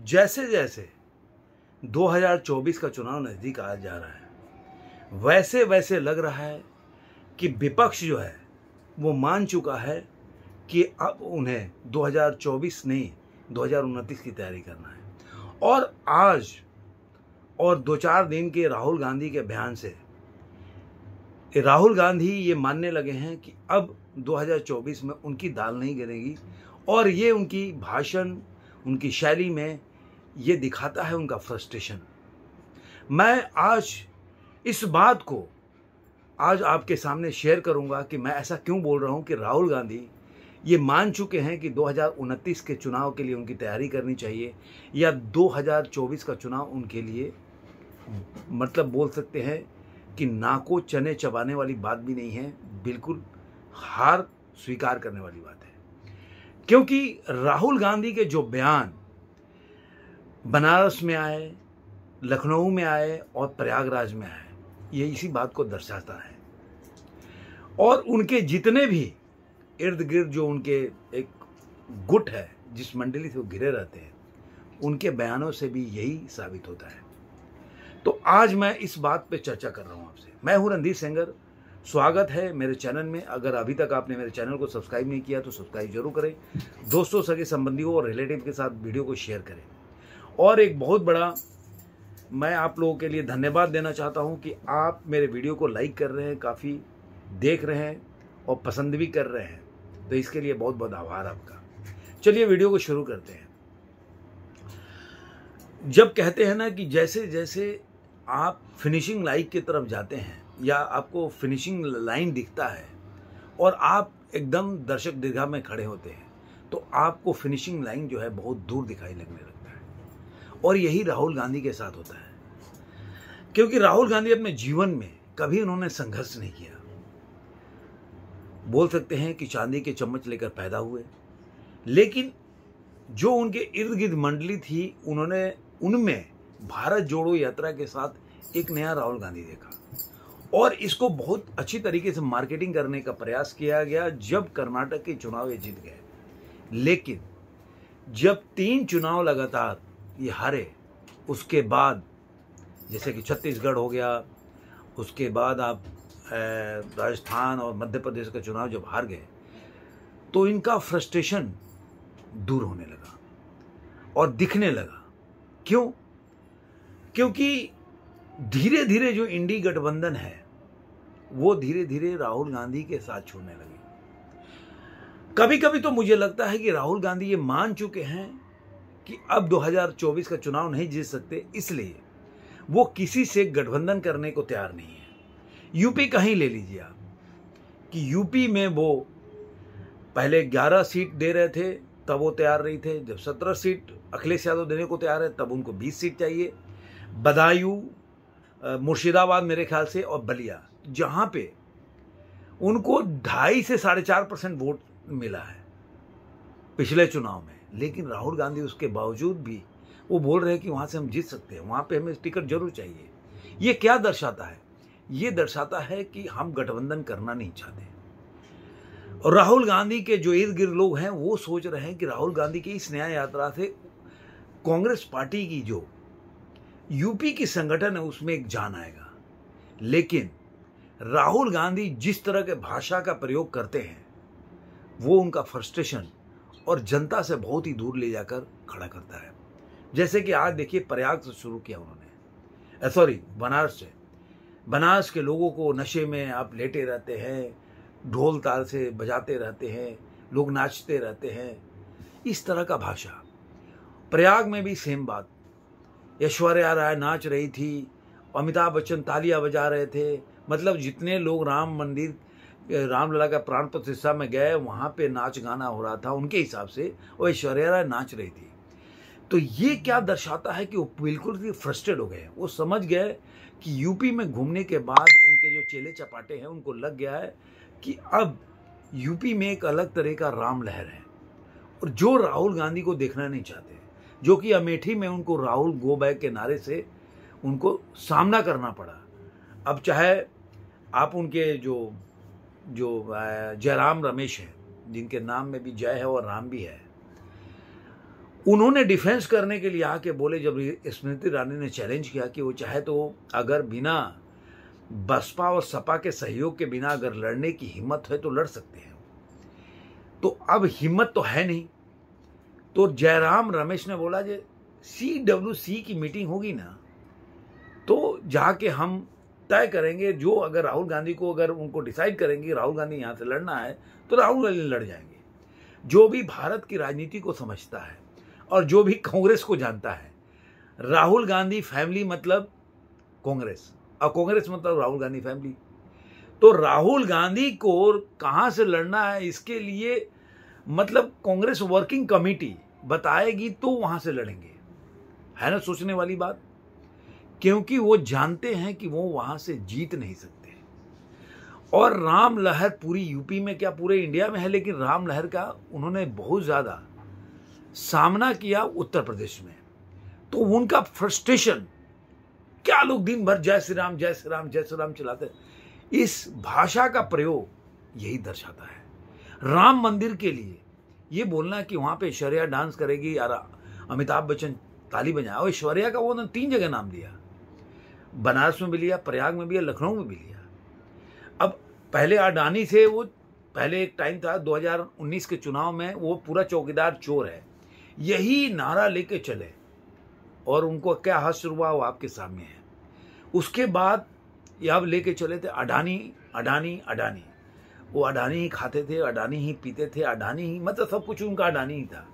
जैसे जैसे 2024 का चुनाव नज़दीक आ जा रहा है, वैसे वैसे लग रहा है कि विपक्ष जो है वो मान चुका है कि अब उन्हें 2024 नहीं 2029 की तैयारी करना है। और आज और 2-4 दिन के राहुल गांधी के बयान से राहुल गांधी ये मानने लगे हैं कि अब 2024 में उनकी दाल नहीं गिरेगी, और ये उनकी भाषण, उनकी शैली में ये दिखाता है उनका फ्रस्ट्रेशन। मैं आज इस बात को आज आपके सामने शेयर करूंगा कि मैं ऐसा क्यों बोल रहा हूं कि राहुल गांधी ये मान चुके हैं कि 2029 के चुनाव के लिए उनकी तैयारी करनी चाहिए, या 2024 का चुनाव उनके लिए मतलब बोल सकते हैं कि नाको चने चबाने वाली बात भी नहीं है, बिल्कुल हार स्वीकार करने वाली बात है। क्योंकि राहुल गांधी के जो बयान बनारस में आए, लखनऊ में आए और प्रयागराज में आए, ये इसी बात को दर्शाता है। और उनके जितने भी इर्द गिर्द जो उनके एक गुट है, जिस मंडली से वो घिरे रहते हैं, उनके बयानों से भी यही साबित होता है। तो आज मैं इस बात पे चर्चा कर रहा हूं आपसे। मैं हूं रणधीर सेंगर, स्वागत है मेरे चैनल में। अगर अभी तक आपने मेरे चैनल को सब्सक्राइब नहीं किया तो सब्सक्राइब जरूर करें, दोस्तों, सगे संबंधियों और रिलेटिव के साथ वीडियो को शेयर करें। और एक बहुत बड़ा मैं आप लोगों के लिए धन्यवाद देना चाहता हूं कि आप मेरे वीडियो को लाइक कर रहे हैं, काफ़ी देख रहे हैं और पसंद भी कर रहे हैं, तो इसके लिए बहुत बहुत आभार आपका। चलिए वीडियो को शुरू करते हैं। जब कहते हैं ना कि जैसे जैसे आप फिनिशिंग लाइन की तरफ जाते हैं या आपको फिनिशिंग लाइन दिखता है और आप एकदम दर्शक दीर्घा में खड़े होते हैं, तो आपको फिनिशिंग लाइन जो है बहुत दूर दिखाई लगने लगता है। और यही राहुल गांधी के साथ होता है, क्योंकि राहुल गांधी अपने जीवन में कभी उन्होंने संघर्ष नहीं किया। बोल सकते हैं कि चांदी के चम्मच लेकर पैदा हुए, लेकिन जो उनके इर्द गिर्द मंडली थी, उन्होंने उनमें भारत जोड़ो यात्रा के साथ एक नया राहुल गांधी देखा, और इसको बहुत अच्छी तरीके से मार्केटिंग करने का प्रयास किया गया जब कर्नाटक के चुनाव ये जीत गए। लेकिन जब 3 चुनाव लगातार ये हारे, उसके बाद जैसे कि छत्तीसगढ़ हो गया, उसके बाद आप राजस्थान और मध्य प्रदेश का चुनाव जब हार गए, तो इनका फ्रस्ट्रेशन दूर होने लगा और दिखने लगा। क्यों? क्योंकि धीरे धीरे जो इंडी गठबंधन है वो धीरे धीरे राहुल गांधी के साथ छोड़ने लगी। कभी कभी तो मुझे लगता है कि राहुल गांधी ये मान चुके हैं कि अब 2024 का चुनाव नहीं जीत सकते, इसलिए वो किसी से गठबंधन करने को तैयार नहीं है। यूपी कहीं ले लीजिए आप, कि यूपी में वो पहले 11 सीट दे रहे थे, तब वो तैयार नहीं थे। जब 17 सीट अखिलेश यादव देने को तैयार है, तब उनको 20 सीट चाहिए। बदायूं, मुर्शिदाबाद मेरे ख्याल से, और बलिया, जहां पे उनको 2.5 से 4.5% वोट मिला है पिछले चुनाव में, लेकिन राहुल गांधी उसके बावजूद भी वो बोल रहे हैं कि वहां से हम जीत सकते हैं, वहां पे हमें टिकट जरूर चाहिए। ये क्या दर्शाता है? ये दर्शाता है कि हम गठबंधन करना नहीं चाहते। और राहुल गांधी के जो इर्द गिर्द लोग हैं वो सोच रहे हैं कि राहुल गांधी की इस न्याय यात्रा से कांग्रेस पार्टी की जो यूपी की संगठन है उसमें एक जान आएगा। लेकिन राहुल गांधी जिस तरह के भाषा का प्रयोग करते हैं, वो उनका फ्रस्ट्रेशन और जनता से बहुत ही दूर ले जाकर खड़ा करता है। जैसे कि आज देखिए, प्रयाग से शुरू किया उन्होंने, बनारस से। बनारस के लोगों को नशे में आप लेटे रहते हैं, ढोल ताल से बजाते रहते हैं, लोग नाचते रहते हैं, इस तरह का भाषा। प्रयाग में भी सेम बात। ऐश्वर्या राय नाच रही थी, अमिताभ बच्चन तालियां बजा रहे थे, मतलब जितने लोग राम मंदिर, रामलला का प्राण प्रतिष्ठा में गए, वहां पे नाच गाना हो रहा था उनके हिसाब से, और ऐश्वर्या राय नाच रही थी। तो ये क्या दर्शाता है कि वो बिल्कुल ही फ्रस्ट्रेट हो गए। वो समझ गए कि यूपी में घूमने के बाद उनके जो चेले चपाटे हैं उनको लग गया है कि अब यूपी में एक अलग तरह का राम लहर है, और जो राहुल गांधी को देखना नहीं चाहते, जो कि अमेठी में उनको राहुल गो बैक के नारे से उनको सामना करना पड़ा। अब चाहे आप उनके जो जयराम रमेश हैं, जिनके नाम में भी जय है और राम भी है, उन्होंने डिफेंस करने के लिए आके बोले, जब स्मृति ईरानी ने चैलेंज किया कि वो चाहे तो अगर बिना बसपा और सपा के सहयोग के बिना अगर लड़ने की हिम्मत है तो लड़ सकते हैं। तो अब हिम्मत तो है नहीं, तो जयराम रमेश ने बोला जे CWC की मीटिंग होगी ना तो जाके हम तय करेंगे, जो अगर राहुल गांधी को अगर उनको डिसाइड करेंगे राहुल गांधी यहाँ से लड़ना है तो राहुल गांधी लड़ जाएंगे। जो भी भारत की राजनीति को समझता है और जो भी कांग्रेस को जानता है, राहुल गांधी फैमिली मतलब कांग्रेस और कांग्रेस मतलब राहुल गांधी फैमिली। तो राहुल गांधी को कहां से लड़ना है इसके लिए मतलब कांग्रेस वर्किंग कमेटी बताएगी तो वहां से लड़ेंगे। है ना सोचने वाली बात, क्योंकि वो जानते हैं कि वो वहां से जीत नहीं सकते। और राम लहर पूरी यूपी में क्या पूरे इंडिया में है, लेकिन राम लहर का उन्होंने बहुत ज्यादा सामना किया उत्तर प्रदेश में। तो उनका फ्रस्ट्रेशन, क्या लोग दिन भर जय श्री राम जय श्री राम जय श्री राम चलाते, इस भाषा का प्रयोग यही दर्शाता है। राम मंदिर के लिए ये बोलना कि वहां पे ऐश्वर्या डांस करेगी यार, अमिताभ बच्चन ताली बजाया, और ऐश्वर्या का वो 3 जगह नाम लिया, बनारस में भी लिया, प्रयाग में भी लिया, लखनऊ में भी लिया। अब पहले अडानी से वो पहले एक टाइम था 2019 के चुनाव में वो पूरा चौकीदार चोर है, यही नारा लेके चले और उनको क्या हास्य हुआ वो आपके सामने है। उसके बाद अब लेके चले थे अडानी अडानी अडानी, वो अडानी ही खाते थे, अडानी ही पीते थे, अडानी ही मतलब सब कुछ उनका अडानी ही था।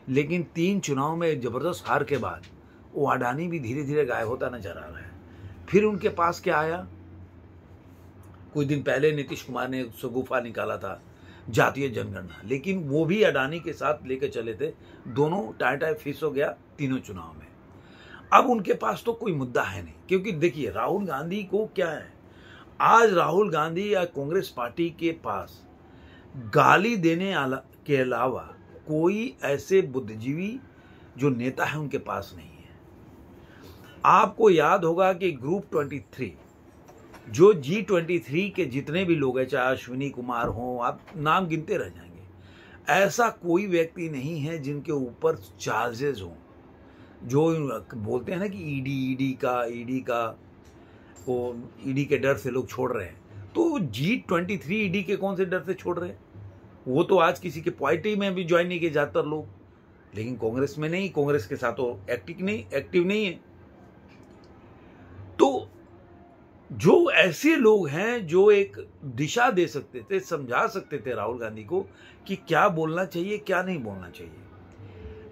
लेकिन 3 चुनाव में जबरदस्त हार के बाद वो अडानी भी धीरे धीरे गायब होता नजर आ रहा है। फिर उनके पास क्या आया, कुछ दिन पहले नीतीश कुमार ने शगुफा निकाला था जातीय जनगणना, लेकिन वो भी अडानी के साथ लेकर चले थे, दोनों टाई टाई फिस हो गया तीनों चुनाव में। अब उनके पास तो कोई मुद्दा है नहीं, क्योंकि देखिए राहुल गांधी को क्या है, आज राहुल गांधी या कांग्रेस पार्टी के पास गाली देने के अलावा कोई ऐसे बुद्धिजीवी जो नेता है उनके पास नहीं है। आपको याद होगा कि ग्रुप 23 जो G23 के जितने भी लोग हैं, चाहे अश्विनी कुमार हो, आप नाम गिनते रह जाएंगे, ऐसा कोई व्यक्ति नहीं है जिनके ऊपर चार्जेस हों। जो बोलते हैं ना कि ईडी का वो ईडी के डर से लोग छोड़ रहे हैं, तो G23 ईडी के कौन से डर से छोड़ रहे हैं? वो तो आज किसी के पार्टी में भी ज्वाइन नहीं किए ज्यादातर लोग, लेकिन कांग्रेस में नहीं, कांग्रेस के साथ तो एक्टिव नहीं है। तो जो ऐसे लोग हैं जो एक दिशा दे सकते थे, समझा सकते थे राहुल गांधी को कि क्या बोलना चाहिए क्या नहीं बोलना चाहिए,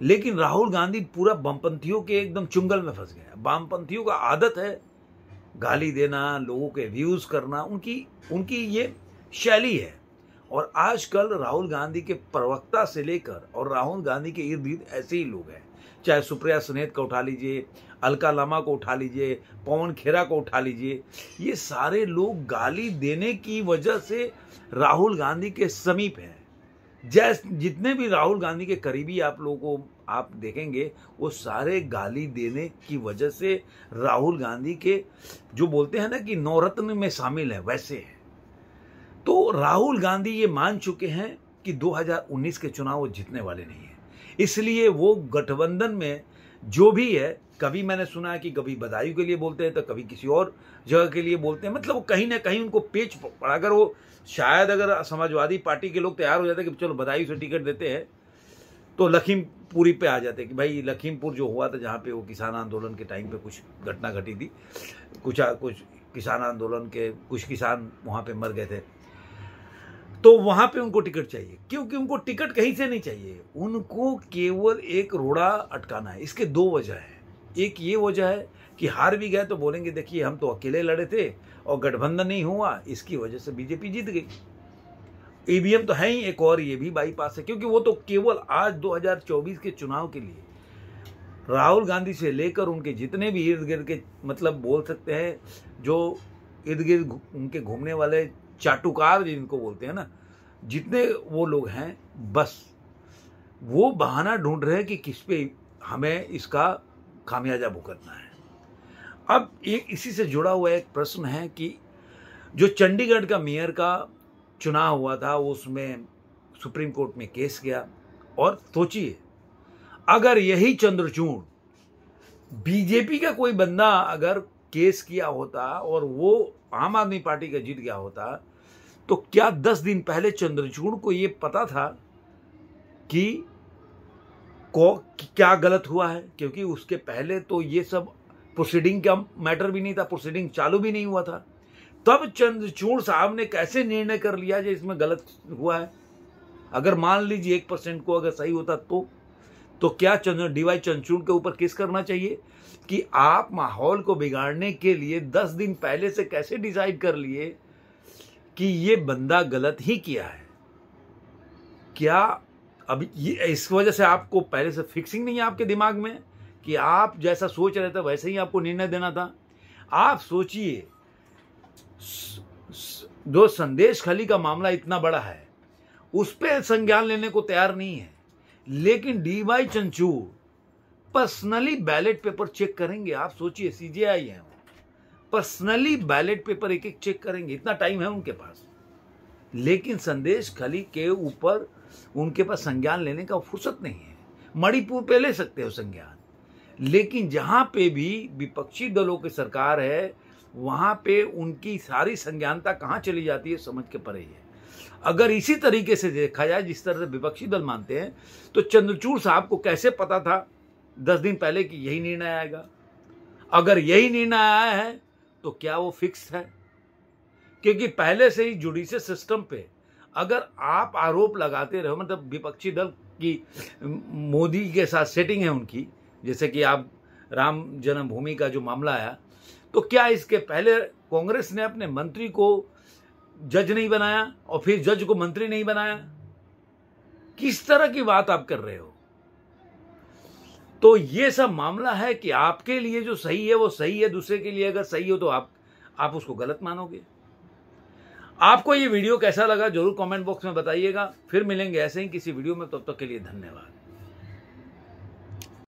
लेकिन राहुल गांधी पूरा वामपंथियों के एकदम चुंगल में फंस गया। वामपंथियों का आदत है गाली देना, लोगों के व्यूज करना, उनकी ये शैली है। और आजकल राहुल गांधी के प्रवक्ता से लेकर और राहुल गांधी के इर्द गिर्द ऐसे ही लोग हैं, चाहे सुप्रिया सुनेत को उठा लीजिए, अलका लामा को उठा लीजिए, पवन खेरा को उठा लीजिए, ये सारे लोग गाली देने की वजह से राहुल गांधी के समीप हैं। जितने भी राहुल गांधी के करीबी आप लोगों को आप देखेंगे, वो सारे गाली देने की वजह से राहुल गांधी के जो बोलते हैं ना कि नवरत्न में शामिल है, वैसे है। तो राहुल गांधी ये मान चुके हैं कि 2019 के चुनाव वो जीतने वाले नहीं है, इसलिए वो गठबंधन में जो भी है, कभी मैंने सुना है कि कभी बदायूं के लिए बोलते हैं तो कभी किसी और जगह के लिए बोलते हैं, मतलब कहीं ना कहीं उनको पेच पड़ा। अगर वो शायद अगर समाजवादी पार्टी के लोग तैयार हो जाते कि चलो बदायूं से टिकट देते हैं, तो लखीमपुरी पे आ जाते कि भाई लखीमपुर जो हुआ था जहाँ पे वो किसान आंदोलन के टाइम पे कुछ घटना घटी थी, कुछ किसान आंदोलन के कुछ किसान वहाँ पे मर गए थे, तो वहां पे उनको टिकट चाहिए। क्योंकि उनको टिकट कहीं से नहीं चाहिए, उनको केवल एक रोड़ा अटकाना है। इसके 2 वजह है। एक ये वजह है कि हार भी गए तो बोलेंगे देखिए हम तो अकेले लड़े थे और गठबंधन नहीं हुआ, इसकी वजह से बीजेपी जीत गई। ईवीएम तो है ही, एक और ये भी बाईपास है, क्योंकि वो तो केवल आज 2024 के चुनाव के लिए राहुल गांधी से लेकर उनके जितने भी इर्द गिर्द के, मतलब बोल सकते हैं जो इर्द गिर्द उनके घूमने वाले चाटुकार जिनको बोलते हैं ना, जितने वो लोग हैं, बस वो बहाना ढूंढ रहे हैं कि किस पे हमें इसका खामियाजा भुगतना है। अब एक इसी से जुड़ा हुआ एक प्रश्न है कि जो चंडीगढ़ का मेयर का चुनाव हुआ था, उसमें सुप्रीम कोर्ट में केस गया, और सोचिए अगर यही चंद्रचूड़ बीजेपी का कोई बंदा अगर केस किया होता और वो आम आदमी पार्टी का जीत गया होता, तो क्या 10 दिन पहले चंद्रचूड़ को ये पता था कि क्या गलत हुआ है? क्योंकि उसके पहले तो ये सब प्रोसीडिंग का मैटर भी नहीं था, प्रोसीडिंग चालू भी नहीं हुआ था। तब चंद्रचूड़ साहब ने कैसे निर्णय कर लिया जो इसमें गलत हुआ है? अगर मान लीजिए 1% को अगर सही होता तो क्या डीवाई चंद्रचूड़ के ऊपर केस करना चाहिए कि आप माहौल को बिगाड़ने के लिए 10 दिन पहले से कैसे डिसाइड कर लिए कि ये बंदा गलत ही किया है? क्या अब ये इस वजह से आपको पहले से फिक्सिंग नहीं है आपके दिमाग में कि आप जैसा सोच रहे थे वैसे ही आपको निर्णय देना था? आप सोचिए, जो संदेश खली का मामला इतना बड़ा है उस पर संज्ञान लेने को तैयार नहीं है, लेकिन DY Chandrachud personally ballot paper check करेंगे। आप सोचिए, सीजेआई है, पर्सनली बैलेट पेपर एक एक चेक करेंगे, इतना टाइम है उनके पास। लेकिन संदेश खली के ऊपर उनके पास संज्ञान लेने का फुर्सत नहीं है। मणिपुर पे ले सकते हो संज्ञान, लेकिन जहां पे भी विपक्षी दलों की सरकार है वहां पे उनकी सारी संज्ञानता कहां चली जाती है समझ के परे है। अगर इसी तरीके से देखा जाए जिस तरह से विपक्षी दल मानते हैं, तो चंद्रचूड़ साहब को कैसे पता था 10 दिन पहले कि यही निर्णय आएगा? अगर यही निर्णय आया है तो क्या वो फिक्स है? क्योंकि पहले से ही जुडिशियल सिस्टम पे अगर आप आरोप लगाते रहो, मतलब विपक्षी दल की मोदी के साथ सेटिंग है उनकी, जैसे कि आप राम जन्मभूमि का जो मामला आया, तो क्या इसके पहले कांग्रेस ने अपने मंत्री को जज नहीं बनाया और फिर जज को मंत्री नहीं बनाया? किस तरह की बात आप कर रहे हो? तो ये सब मामला है कि आपके लिए जो सही है वो सही है, दूसरे के लिए अगर सही हो तो आप उसको गलत मानोगे। आपको ये वीडियो कैसा लगा जरूर कमेंट बॉक्स में बताइएगा। फिर मिलेंगे ऐसे ही किसी वीडियो में, तब तक के लिए धन्यवाद।